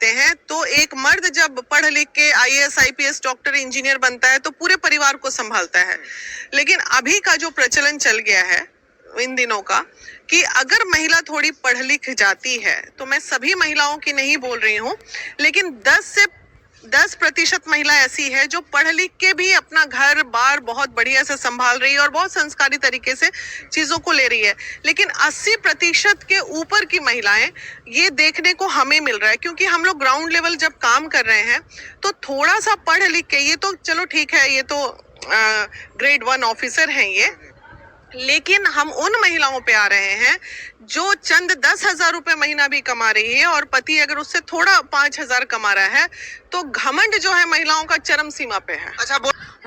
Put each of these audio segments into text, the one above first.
हैं तो एक मर्द जब पढ़ लिख के आईएएस आईपीएस डॉक्टर इंजीनियर बनता है तो पूरे परिवार को संभालता है। लेकिन अभी का जो प्रचलन चल गया है इन दिनों का, कि अगर महिला थोड़ी पढ़ लिख जाती है, तो मैं सभी महिलाओं की नहीं बोल रही हूँ, लेकिन 10% महिला ऐसी है जो पढ़ लिख के भी अपना घर बार बहुत बढ़िया से संभाल रही है और बहुत संस्कारी तरीके से चीजों को ले रही है। लेकिन 80% के ऊपर की महिलाएं, ये देखने को हमें मिल रहा है, क्योंकि हम लोग ग्राउंड लेवल जब काम कर रहे हैं तो थोड़ा सा पढ़ लिख के, ये तो चलो ठीक है, ये तो ग्रेड 1 ऑफिसर हैं ये, लेकिन हम उन महिलाओं पे आ रहे हैं जो चंद 10,000 रुपए महीना भी कमा रही है और पति अगर उससे थोड़ा 5,000 कमा रहा है, तो घमंड जो है महिलाओं का चरम सीमा पे है। अच्छा,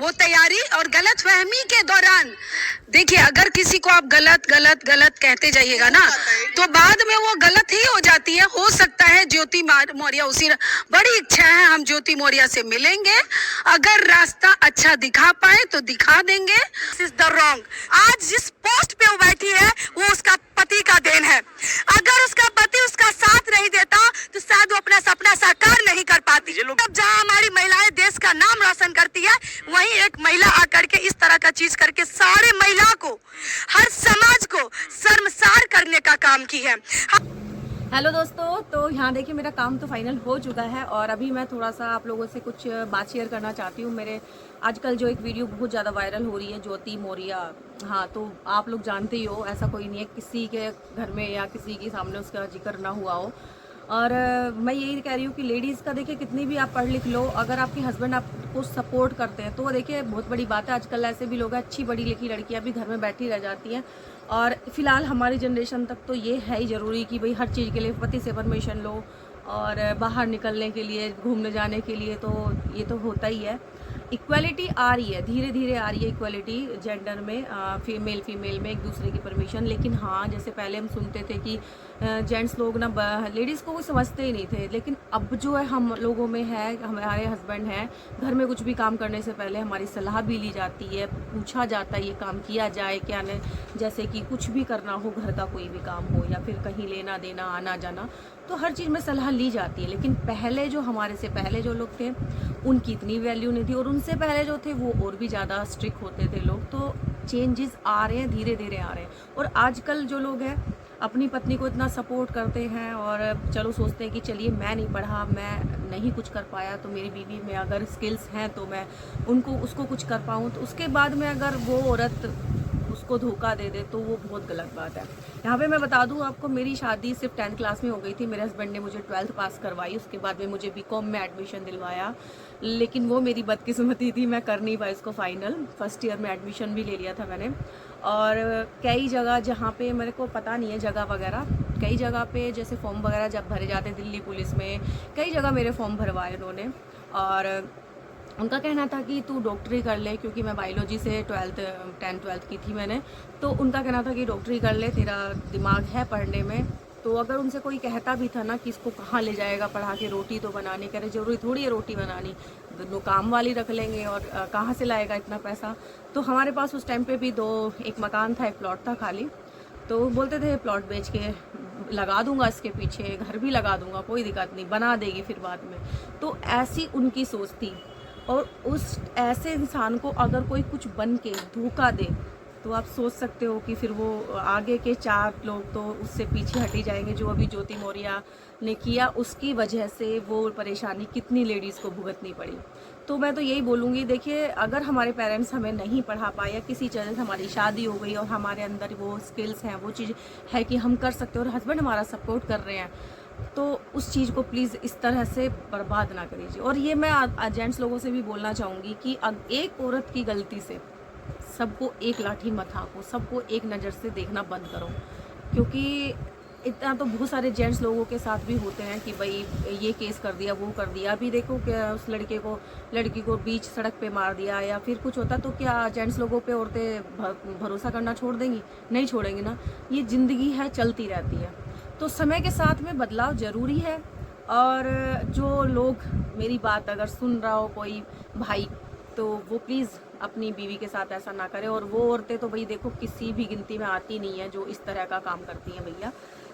वो तैयारी और गलत फहमी के दौरान देखिए, अगर किसी को आप गलत गलत गलत कहते जाइएगा ना, तो बाद में वो गलत ही हो जाती है। हो सकता है ज्योति मौर्य उसी, बड़ी इच्छा है हम ज्योति मौर्य से मिलेंगे, अगर रास्ता अच्छा दिखा पाए तो दिखा देंगे। Is the wrong. आज जिस पोस्ट पे वो बैठी है वो उसका पति का देन है। अगर उसका पति उसका साथ नहीं देता तो शायद वो अपना सपना साकार नहीं कर पाती। अब जहाँ हमारी महिलाएं देश का नाम रोशन करती है, वहीं एक महिला आकर के इस तरह का चीज करके सारे महिला को, हर समाज को शर्मसार करने का काम की है। हेलो दोस्तों, तो यहाँ देखिए मेरा काम तो फाइनल हो चुका है और अभी मैं थोड़ा सा आप लोगों से कुछ बात शेयर करना चाहती हूँ। मेरे आजकल जो एक वीडियो बहुत ज़्यादा वायरल हो रही है, ज्योति मौर्य। हाँ, तो आप लोग जानते ही हो, ऐसा कोई नहीं है किसी के घर में या किसी के सामने उसका जिक्र ना हुआ हो। और मैं यही कह रही हूँ कि लेडीज़ का देखिए, कितनी भी आप पढ़ लिख लो, अगर आपके हस्बैंड आपको सपोर्ट करते हैं तो वो देखिए बहुत बड़ी बात है। आजकल ऐसे भी लोग हैं, अच्छी पढ़ी लिखी लड़कियाँ भी घर में बैठी रह जाती हैं। और फिलहाल हमारी जनरेशन तक तो ये है ही ज़रूरी कि भाई हर चीज़ के लिए पति से परमिशन लो, और बाहर निकलने के लिए, घूमने जाने के लिए, तो ये तो होता ही है। इक्वालिटी आ रही है, धीरे धीरे आ रही है इक्वालिटी जेंडर में, फीमेल में एक दूसरे की परमिशन। लेकिन हाँ, जैसे पहले हम सुनते थे कि जेंट्स लोग ना लेडीज़ को कोई समझते ही नहीं थे, लेकिन अब जो है हम लोगों में है, हमारे हस्बैंड हैं, घर में कुछ भी काम करने से पहले हमारी सलाह भी ली जाती है, पूछा जाता है ये काम किया जाए क्या नहीं। जैसे कि कुछ भी करना हो, घर का कोई भी काम हो या फिर कहीं लेना देना आना जाना, तो हर चीज़ में सलाह ली जाती है। लेकिन पहले जो हमारे से पहले जो लोग थे उनकी इतनी वैल्यू नहीं थी, और उनसे पहले जो थे वो और भी ज़्यादा स्ट्रिक्ट होते थे लोग। तो चेंजेस आ रहे हैं, धीरे धीरे आ रहे हैं। और आजकल जो लोग हैं अपनी पत्नी को इतना सपोर्ट करते हैं और चलो सोचते हैं कि चलिए मैं नहीं पढ़ा, मैं नहीं कुछ कर पाया, तो मेरी बीवी में अगर स्किल्स हैं तो मैं उसको कुछ कर पाऊँ। तो उसके बाद में अगर वो औरत उसको धोखा दे दे तो वो बहुत गलत बात है। यहाँ पे मैं बता दूँ आपको, मेरी शादी सिर्फ 10th क्लास में हो गई थी। मेरे हस्बैंड ने मुझे 12th पास करवाई, उसके बाद में मुझे बीकॉम में एडमिशन दिलवाया। लेकिन वो मेरी बदकिस्मती थी, मैं कर नहीं पाई इसको फाइनल। फर्स्ट ईयर में एडमिशन भी ले लिया था मैंने। और कई जगह जहाँ पे मेरे को पता नहीं है जगह वगैरह, कई जगह पे जैसे फॉर्म वगैरह जब भरे जाते, दिल्ली पुलिस में कई जगह मेरे फॉर्म भरवाए उन्होंने। और उनका कहना था कि तू डॉक्टरी कर ले, क्योंकि मैं बायोलॉजी से 10th-12th की थी मैंने। तो उनका कहना था कि डॉक्टरी कर ले, तेरा दिमाग है पढ़ने में। तो अगर उनसे कोई कहता भी था ना कि इसको कहाँ ले जाएगा पढ़ा के, रोटी तो बनानी, कह रहे ज़रूरी थोड़ी है रोटी बनानी, दोनों काम वाली रख लेंगे, और कहाँ से लाएगा इतना पैसा। तो हमारे पास उस टाइम पे भी एक मकान था, एक प्लॉट था खाली। तो बोलते थे प्लॉट बेच के लगा दूंगा, इसके पीछे घर भी लगा दूंगा, कोई दिक्कत नहीं, बना देगी फिर बाद में। तो ऐसी उनकी सोच थी। और उस ऐसे इंसान को अगर कोई कुछ बन के धोखा दे, तो आप सोच सकते हो कि फिर वो आगे के 4 लोग तो उससे पीछे हटी जाएंगे। जो अभी ज्योति मौर्य ने किया, उसकी वजह से वो परेशानी कितनी लेडीज़ को भुगतनी पड़ी। तो मैं तो यही बोलूँगी, देखिए अगर हमारे पेरेंट्स हमें नहीं पढ़ा पाए या किसी वजह से हमारी शादी हो गई और हमारे अंदर वो स्किल्स हैं, वो चीज़ है कि हम कर सकते हैं और हस्बैंड हमारा सपोर्ट कर रहे हैं, तो उस चीज़ को प्लीज़ इस तरह से बर्बाद ना करिए। और ये मैं जेंट्स लोगों से भी बोलना चाहूँगी कि एक औरत की गलती से सबको एक लाठी मत हाँको, सबको एक नज़र से देखना बंद करो। क्योंकि इतना तो बहुत सारे जेंट्स लोगों के साथ भी होते हैं कि भाई ये केस कर दिया, वो कर दिया। अभी देखो क्या उस लड़की को बीच सड़क पे मार दिया या फिर कुछ होता, तो क्या जेंट्स लोगों पे औरतें भरोसा करना छोड़ देंगी? नहीं छोड़ेंगी ना। ये ज़िंदगी है, चलती रहती है। तो समय के साथ में बदलाव ज़रूरी है। और जो लोग मेरी बात अगर सुन रहा हो कोई भाई, तो वो प्लीज़ अपनी बीवी के साथ ऐसा ना करे। और वो औरतें तो भाई देखो किसी भी गिनती में आती नहीं है जो इस तरह का काम करती हैं भैया,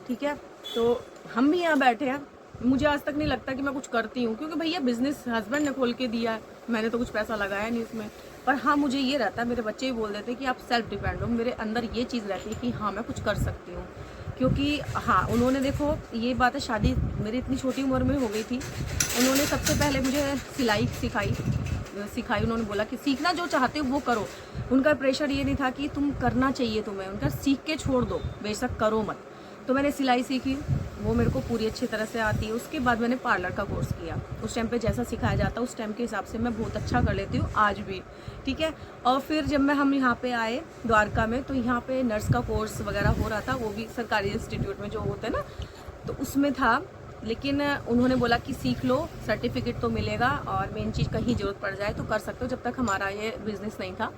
ठीक है। तो हम भी यहाँ बैठे हैं, मुझे आज तक नहीं लगता कि मैं कुछ करती हूँ, क्योंकि भैया बिजनेस हस्बैंड ने खोल के दिया है, मैंने तो कुछ पैसा लगाया नहीं इसमें। पर हाँ, मुझे ये रहता है, मेरे बच्चे ही बोल देते कि आप सेल्फ डिपेंड हो, मेरे अंदर ये चीज़ रहती है कि हाँ मैं कुछ कर सकती हूँ। क्योंकि हाँ, उन्होंने देखो ये बात है, शादी मेरी इतनी छोटी उम्र में हो गई थी, उन्होंने सबसे पहले मुझे सिलाई सिखाई। उन्होंने बोला कि सीखना जो चाहते हो वो करो। उनका प्रेशर ये नहीं था कि तुम करना चाहिए तुम्हें, उनका सीख के छोड़ दो, बेशक करो मत। तो मैंने सिलाई सीखी, वो मेरे को पूरी अच्छी तरह से आती है। उसके बाद मैंने पार्लर का कोर्स किया। उस टाइम पे जैसा सिखाया जाता उस टाइम के हिसाब से मैं बहुत अच्छा कर लेती हूँ आज भी, ठीक है। और फिर जब हम यहाँ पे आए द्वारका में, तो यहाँ पे नर्स का कोर्स वगैरह हो रहा था, वो भी सरकारी इंस्टीट्यूट में जो होते हैं ना, तो उसमें था। लेकिन उन्होंने बोला कि सीख लो, सर्टिफिकेट तो मिलेगा, और मेन चीज़ कहीं ज़रूरत पड़ जाए तो कर सकते हो। जब तक हमारा ये बिज़नेस नहीं था,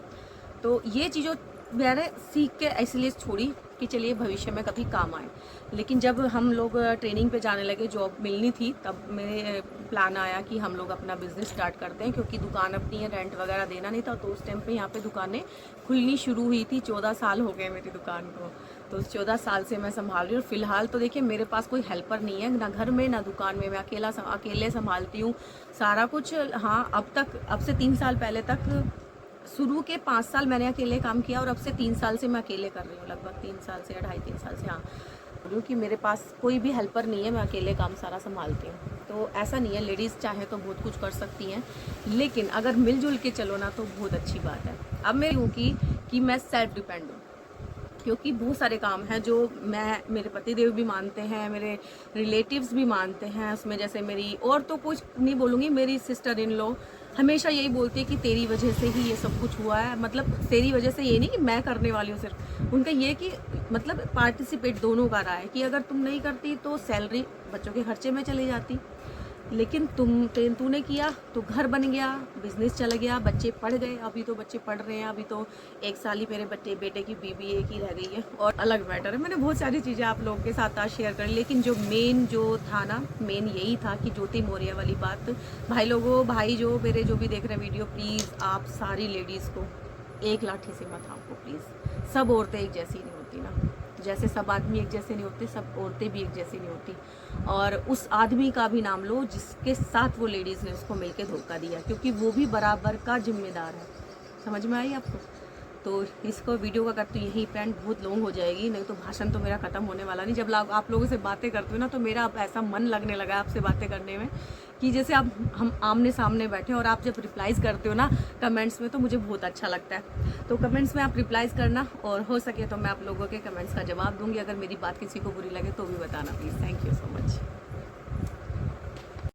तो ये चीज़ों मैंने सीख के इसलिए छोड़ी कि चलिए भविष्य में कभी काम आए। लेकिन जब हम लोग ट्रेनिंग पे जाने लगे, जॉब मिलनी थी, तब मेरे प्लान आया कि हम लोग अपना बिज़नेस स्टार्ट करते हैं, क्योंकि दुकान अपनी है, रेंट वगैरह देना नहीं था। तो उस टाइम पे यहाँ पे दुकानें खुलनी शुरू हुई थी। 14 साल हो गए मेरी दुकान को, तो 14 साल से मैं संभाल रही हूँ। फिलहाल तो देखिए मेरे पास कोई हेल्पर नहीं है, ना घर में ना दुकान में, मैं अकेले संभालती हूँ सारा कुछ। हाँ, अब से 3 साल पहले तक, शुरू के 5 साल मैंने अकेले काम किया, और अब से 3 साल से मैं अकेले कर रही हूँ, लगभग 3 साल से या 2.5-3 साल से। हाँ, क्योंकि मेरे पास कोई भी हेल्पर नहीं है, मैं अकेले काम सारा संभालती हूँ। तो ऐसा नहीं है, लेडीज़ चाहे तो बहुत कुछ कर सकती हैं, लेकिन अगर मिलजुल के चलो ना तो बहुत अच्छी बात है। अब मैं यूँ कि मैं सेल्फ डिपेंड हूँ, क्योंकि बहुत सारे काम हैं जो मेरे पतिदेव भी मानते हैं, मेरे रिलेटिव्स भी मानते हैं उसमें। जैसे मेरी, और तो कुछ नहीं बोलूँगी, मेरी सिस्टर इन लॉ हमेशा यही बोलती है कि तेरी वजह से ही ये सब कुछ हुआ है। मतलब तेरी वजह से ये नहीं कि मैं करने वाली हूँ सिर्फ, उनका ये कि मतलब पार्टिसिपेट दोनों का रहा है कि अगर तुम नहीं करती तो सैलरी बच्चों के खर्चे में चली जाती, लेकिन तूने किया तो घर बन गया, बिजनेस चल गया, बच्चे पढ़ गए। अभी तो बच्चे पढ़ रहे हैं, अभी तो 1 साल ही मेरे बेटे की BBA की रह गई है, और अलग मैटर है। मैंने बहुत सारी चीज़ें आप लोगों के साथ आज शेयर करी, लेकिन जो था ना, मेन यही था कि ज्योति मौर्य वाली बात। भाई जो मेरे जो भी देख रहे हैं वीडियो, प्लीज़ आप सारी लेडीज़ को एक लाठी से मत हाँको प्लीज़। सब औरतें एक जैसी नहीं होती ना, जैसे सब आदमी एक जैसे नहीं होते, सब औरतें भी एक जैसी नहीं होती। और उस आदमी का भी नाम लो जिसके साथ वो लेडीज़ ने उसको मिलके धोखा दिया, क्योंकि वो भी बराबर का जिम्मेदार है। समझ में आई आपको? तो इसको वीडियो का करते यही पेंट बहुत लॉन्ग हो जाएगी, नहीं तो भाषण तो मेरा ख़त्म होने वाला नहीं। जब आप लोगों से बातें करते हो ना, तो मेरा अब ऐसा मन लगने लगा आपसे बातें करने में कि जैसे हम आमने सामने बैठे, और आप जब रिप्लाइज़ करते हो ना कमेंट्स में, तो मुझे बहुत अच्छा लगता है। तो कमेंट्स में आप रिप्लाइज़ करना, और हो सके तो मैं आप लोगों के कमेंट्स का जवाब दूंगी। अगर मेरी बात किसी को बुरी लगे तो भी बताना please. Thank you so much.